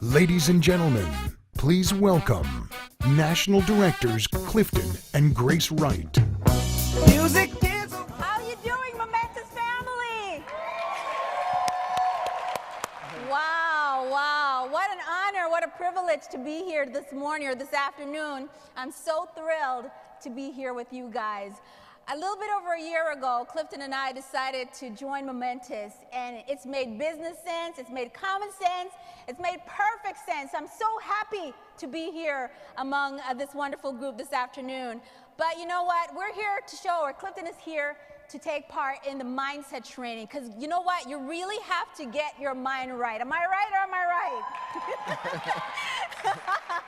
Ladies and gentlemen, please welcome National Directors Clifton and Grace Wright. Music is How you doing, Momentis family? Wow, what an honor, what a privilege to be here this morning or this afternoon. I'm so thrilled to be here with you guys. A little bit over a year ago, Clifton and I decided to join Momentis, and it's made business sense, it's made common sense, it's made perfect sense. I'm so happy to be here among this wonderful group this afternoon. But you know what? We're here to show, or Clifton is here to take part in the mindset training, because you know what? You really have to get your mind right. Am I right or am I right?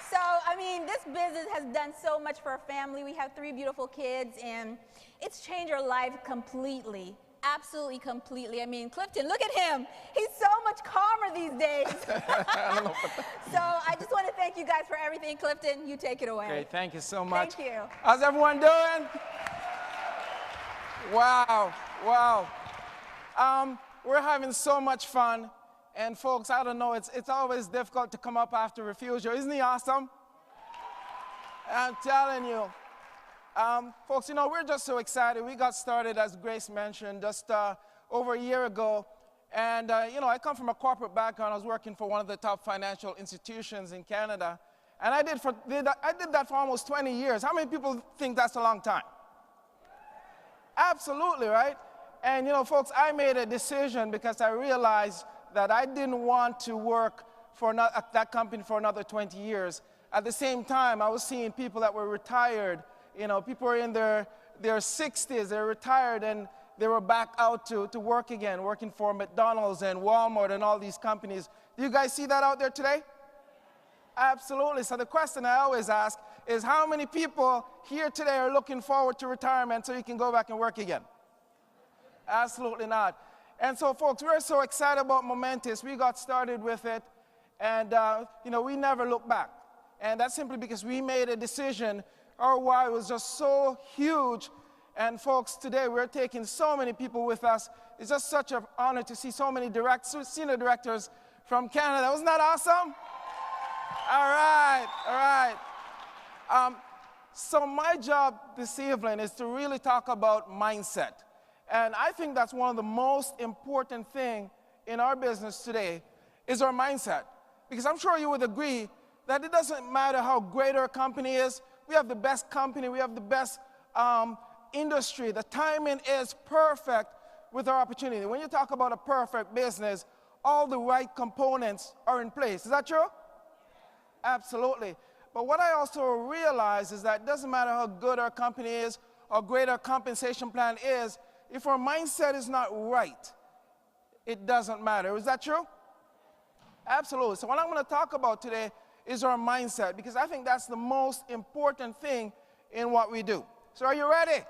So, I mean, this business has done so much for our family. We have 3 beautiful kids, and it's changed our life completely, absolutely completely. I mean, Clifton, look at him. He's so much calmer these days. So I just want to thank you guys for everything. Clifton, you take it away. great. Thank you so much. Thank you. How's everyone doing? Wow. We're having so much fun. And folks, I don't know, it's always difficult to come up after Refugio. Isn't he awesome? I'm telling you. Folks, you know, we're just so excited. We got started, as Grace mentioned, just over a year ago. And, you know, I come from a corporate background. I was working for one of the top financial institutions in Canada. And I did that for almost 20 years. How many people think that's a long time? Absolutely, right? And, you know, folks, I made a decision because I realized that I didn't want to work for that company for another 20 years. At the same time, I was seeing people that were retired. You know, people were in their 60s, they're retired, and they were back out to work again, working for McDonald's and Walmart and all these companies. Do you guys see that out there today? Absolutely. So the question I always ask is, how many people here today are looking forward to retirement so you can go back and work again? Absolutely not. And so, folks, we're so excited about Momentis. We got started with it, and, you know, we never look back. And that's simply because we made a decision. Our why was just so huge. And, folks, today we're taking so many people with us. It's just such an honor to see so many senior directors from Canada. Wasn't that awesome? All right. So my job this evening is to really talk about mindset. And I think that's one of the most important things in our business today is our mindset. Because I'm sure you would agree that it doesn't matter how great our company is. We have the best company. We have the best industry. The timing is perfect with our opportunity. When you talk about a perfect business, all the right components are in place. Is that true? Absolutely. But what I also realize is that it doesn't matter how good our company is, how great our compensation plan is, if our mindset is not right, it doesn't matter. Is that true? Absolutely. So what I'm going to talk about today is our mindset, because I think that's the most important thing in what we do. So are you ready?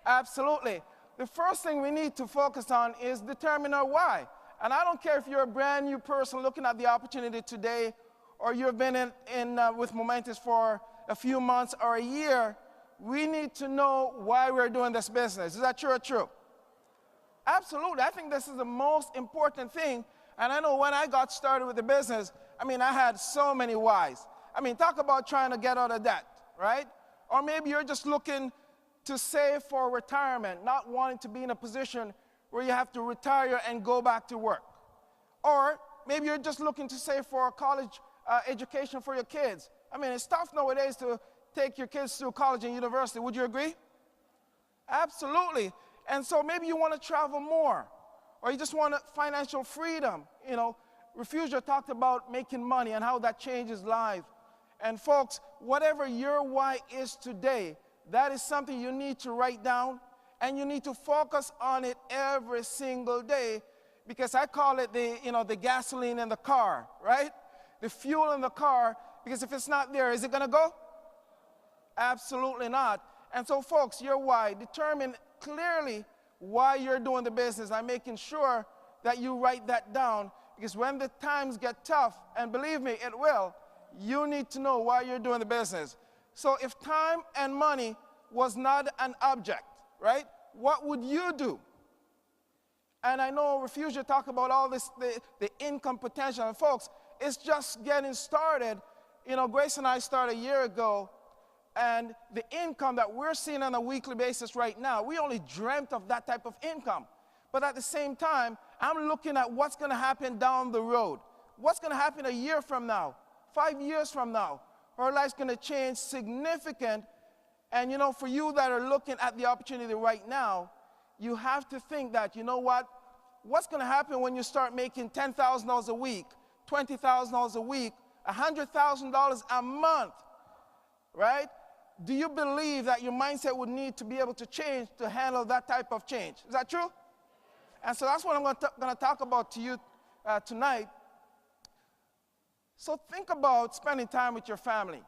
Absolutely. The first thing we need to focus on is determine our why. And I don't care if you're a brand new person looking at the opportunity today, or you've been with Momentis for a few months or a year. We need to know why we're doing this business. Is that true or true? Absolutely. I think this is the most important thing. And I know when I got started with the business, I mean, I had so many whys. I mean, talk about trying to get out of debt, right? Or maybe you're just looking to save for retirement, not wanting to be in a position where you have to retire and go back to work. Or maybe you're just looking to save for a college education for your kids. I mean, it's tough nowadays to take your kids to college and university. Would you agree? Absolutely. And so maybe you want to travel more, or you just want financial freedom. You know, Refugio talked about making money and how that changes life. And folks, whatever your why is today, that is something you need to write down, and you need to focus on it every single day, because I call it the gasoline in the car, right? The fuel in the car, because if it's not there, is it going to go? Absolutely not. And so, folks, your why, determine clearly why you're doing the business. I'm making sure that you write that down, because when the times get tough, and believe me, it will, you need to know why you're doing the business. So if time and money was not an object, right, what would you do? And I know Refugia talk about all this, the income potential. And folks, it's just getting started. You know, Grace and I started a year ago, and the income that we're seeing on a weekly basis right now, we only dreamt of that type of income. But at the same time, I'm looking at what's going to happen down the road. What's going to happen a year from now, 5 years from now. Our life's going to change significant. And, you know, for you that are looking at the opportunity right now, you have to think that, you know what? What's going to happen when you start making $10,000 a week, $20,000 a week, $100,000 a month, right? Do you believe that your mindset would need to be able to change to handle that type of change? Is that true? And so that's what I'm going to talk about to you tonight. So think about spending time with your family,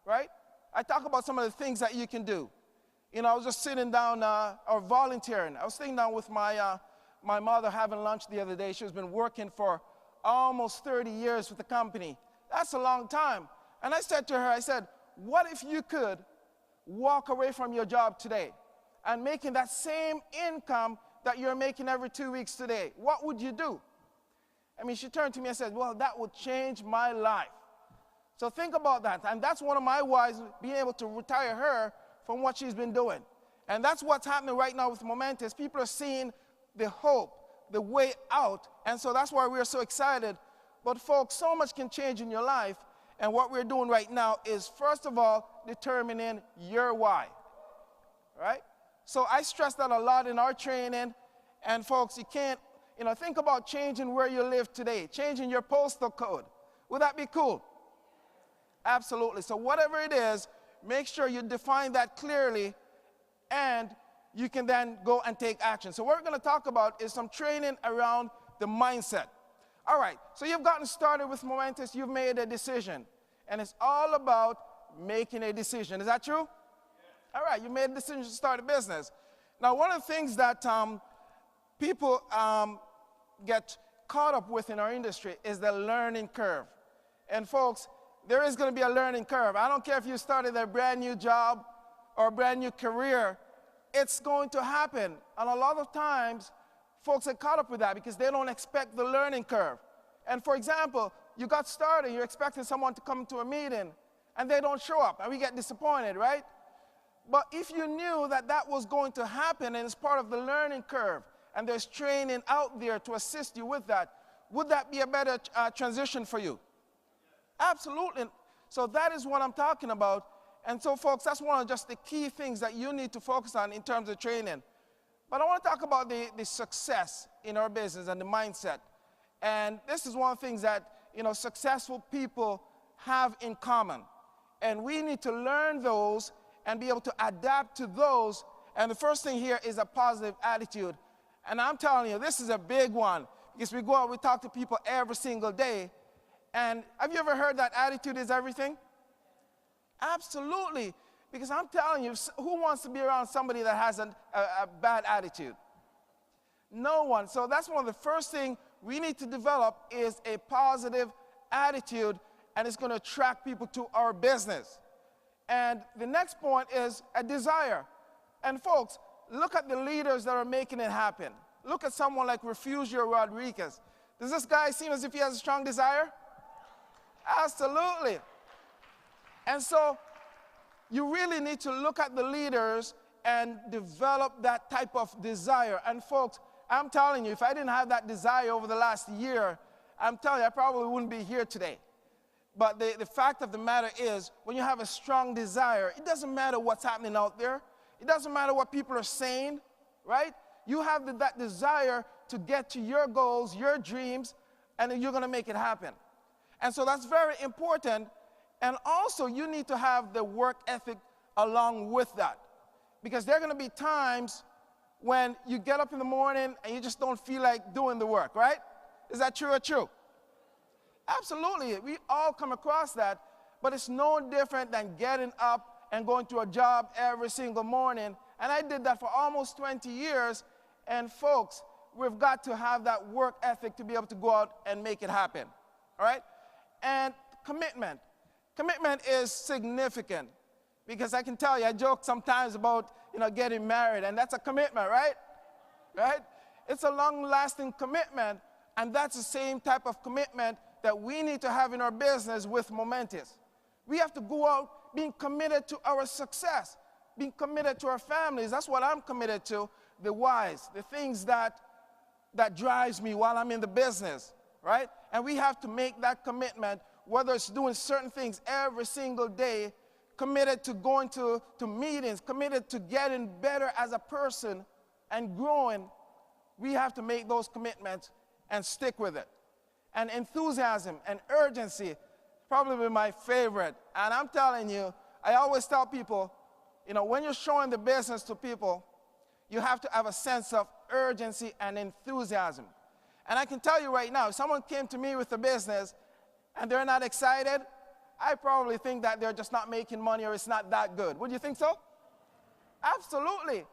right? I talk about some of the things that you can do. You know, I was just sitting down or volunteering. I was sitting down with my mother having lunch the other day. She's been working for almost 30 years with the company. That's a long time. And I said to her, I said, what if you could walk away from your job today and making that same income that you're making every 2 weeks today? What would you do? I mean, she turned to me and said, well, that would change my life. So think about that. And that's one of my whys, being able to retire her from what she's been doing. And that's what's happening right now with Momentis. People are seeing the hope, the way out. And so that's why we're so excited. But folks, so much can change in your life. And what we're doing right now is, first of all, determining your why, right? So I stress that a lot in our training. And folks, you can't, you know, think about changing where you live today, changing your postal code. Would that be cool? Absolutely. So whatever it is, make sure you define that clearly, and you can then go and take action. So what we're going to talk about is some training around the mindset. All right, so you've gotten started with Momentis, you've made a decision, and it's all about making a decision. Is that true? Yeah. All right, you made a decision to start a business. Now, one of the things that people get caught up with in our industry is the learning curve. And folks, there is going to be a learning curve. I don't care if you started a brand new job or a brand new career, it's going to happen. And a lot of times, folks get caught up with that because they don't expect the learning curve. And for example, you got started, you're expecting someone to come to a meeting, and they don't show up, and we get disappointed, right? But if you knew that that was going to happen and it's part of the learning curve, and there's training out there to assist you with that, would that be a better transition for you? Absolutely. So that is what I'm talking about. And so, folks, that's one of just the key things that you need to focus on in terms of training. But I want to talk about the success in our business and the mindset. And this is one of the things that, you know, successful people have in common. And we need to learn those and be able to adapt to those. And the first thing here is a positive attitude. And I'm telling you, this is a big one, because we go out, we talk to people every single day. And have you ever heard that attitude is everything? Absolutely. Because I'm telling you, who wants to be around somebody that has a bad attitude? No one. So that's one of the first things we need to develop is a positive attitude, and it's going to attract people to our business. And the next point is a desire. And folks, look at the leaders that are making it happen. Look at someone like Refugio Rodriguez. Does this guy seem as if he has a strong desire? Absolutely. And so you really need to look at the leaders and develop that type of desire. And folks, I'm telling you, if I didn't have that desire over the last year, I'm telling you, I probably wouldn't be here today. But the fact of the matter is, when you have a strong desire, it doesn't matter what's happening out there. It doesn't matter what people are saying, right? You have that desire to get to your goals, your dreams, and then you're going to make it happen. And so that's very important. And also, you need to have the work ethic along with that. Because there are going to be times when you get up in the morning and you just don't feel like doing the work, right? Is that true or true? Absolutely. We all come across that. But it's no different than getting up and going to a job every single morning. And I did that for almost 20 years. And folks, we've got to have that work ethic to be able to go out and make it happen. All right? And commitment. Commitment is significant, because I can tell you, I joke sometimes about, you know, getting married, and that's a commitment, right? Right? It's a long-lasting commitment, and that's the same type of commitment that we need to have in our business with Momentis. We have to go out being committed to our success, being committed to our families. That's what I'm committed to, the whys, the things that drives me while I'm in the business, right? And we have to make that commitment, whether it's doing certain things every single day, committed to going to meetings, committed to getting better as a person and growing. We have to make those commitments and stick with it. And enthusiasm and urgency, probably my favorite. And I'm telling you, I always tell people, you know, when you're showing the business to people, you have to have a sense of urgency and enthusiasm. And I can tell you right now, if someone came to me with a business and they're not excited, I probably think that they're just not making money or it's not that good. Would you think so? Absolutely.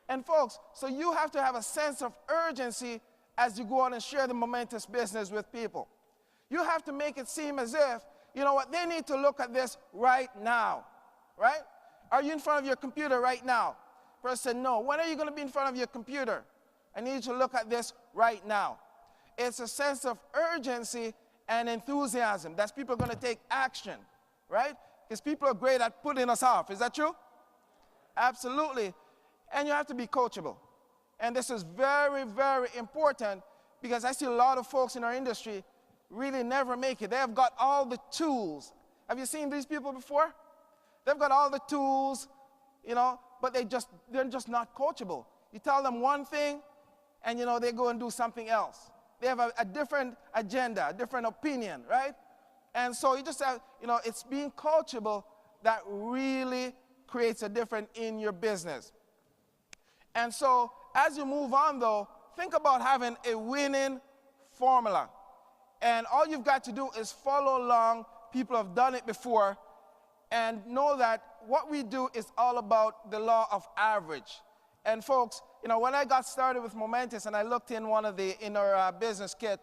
And folks, so you have to have a sense of urgency as you go out and share the Momentis business with people. You have to make it seem as if, you know what, they need to look at this right now, right? Are you in front of your computer right now? Person, no. When are you going to be in front of your computer? I need you to look at this right now. It's a sense of urgency and enthusiasm. That's people are going to take action, right? Because people are great at putting us off. Is that true? Absolutely. And you have to be coachable. And this is very, very important because I see a lot of folks in our industry really never make it. They have got all the tools. Have you seen these people before? They've got all the tools, you know, but they're just not coachable. You tell them one thing, and, you know, they go and do something else. They have a different agenda, a different opinion, right? And so you just have, you know, it's being coachable that really creates a difference in your business. And so as you move on, though, think about having a winning formula. And all you've got to do is follow along. People have done it before. And know that what we do is all about the law of average. And folks, you know, when I got started with Momentis and I looked in in our business kit,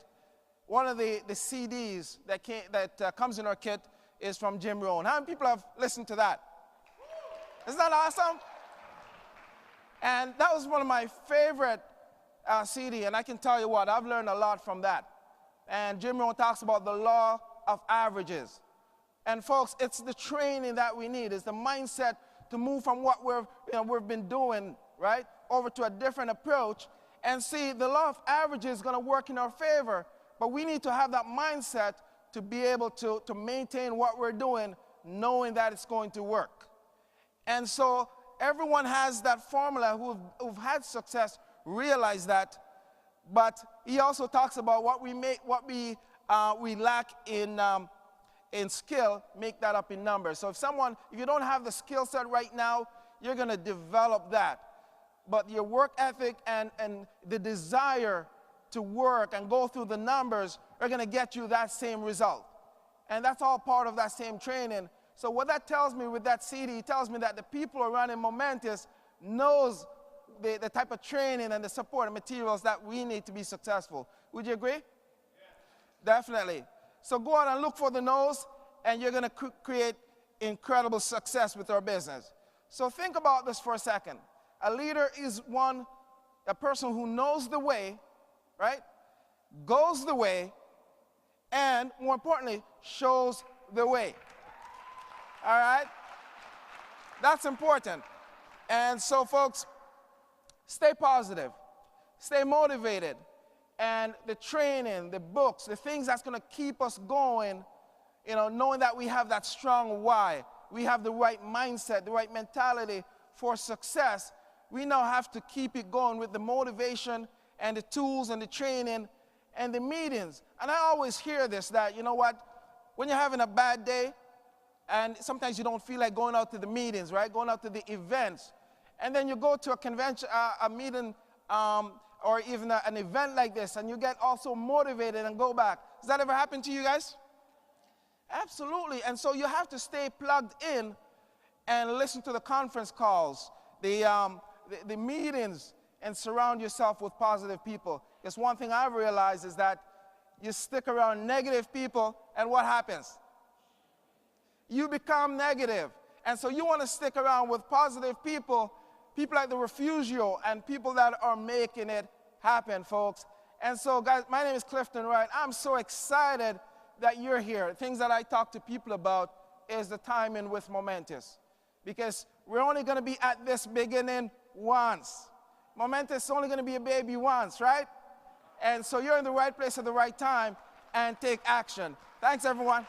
one of the CDs that comes in our kit is from Jim Rohn. How many people have listened to that? Isn't that awesome? And that was one of my favorite CD, and I can tell you what, I've learned a lot from that. And Jim Rohn talks about the law of averages. And folks, it's the training that we need. It's the mindset to move from what we've been doing, right, over to a different approach. And see, the law of averages is going to work in our favor, but we need to have that mindset to be able to maintain what we're doing, knowing that it's going to work. And so everyone has that formula who've had success, realize that. But he also talks about what we lack in skill, make that up in numbers. So if you don't have the skill set right now, you're going to develop that. But your work ethic and the desire to work and go through the numbers are going to get you that same result. And that's all part of that same training. So what that tells me with that CD, it tells me that the people around in Momentis knows the type of training and the support and materials that we need to be successful. Would you agree? Yeah. Definitely. So go out and look for the no's, and you're going to create incredible success with our business. So think about this for a second. A leader is a person who knows the way, right? Goes the way, and more importantly, shows the way. All right? That's important. And so, folks, stay positive, stay motivated, and the training, the books, the things that's going to keep us going, you know, knowing that we have that strong why, we have the right mindset, the right mentality for success, we now have to keep it going with the motivation and the tools and the training and the meetings. And I always hear this, that, you know what, when you're having a bad day, and sometimes you don't feel like going out to the meetings, right, going out to the events, and then you go to a convention, a meeting, or even an event like this, and you get also motivated and go back. Does that ever happen to you guys? Absolutely. And so you have to stay plugged in and listen to the conference calls, the meetings, and surround yourself with positive people. Because one thing I've realized is that you stick around negative people, and what happens? You become negative. And so you want to stick around with positive people, people like the Refugio, and people that are making it happen, folks. And so, guys, my name is Clifton Wright. I'm so excited that you're here. Things that I talk to people about is the timing with Momentis. Because we're only going to be at this beginning once. Momentis is only going to be a baby once, right? And so you're in the right place at the right time, and take action. Thanks, everyone.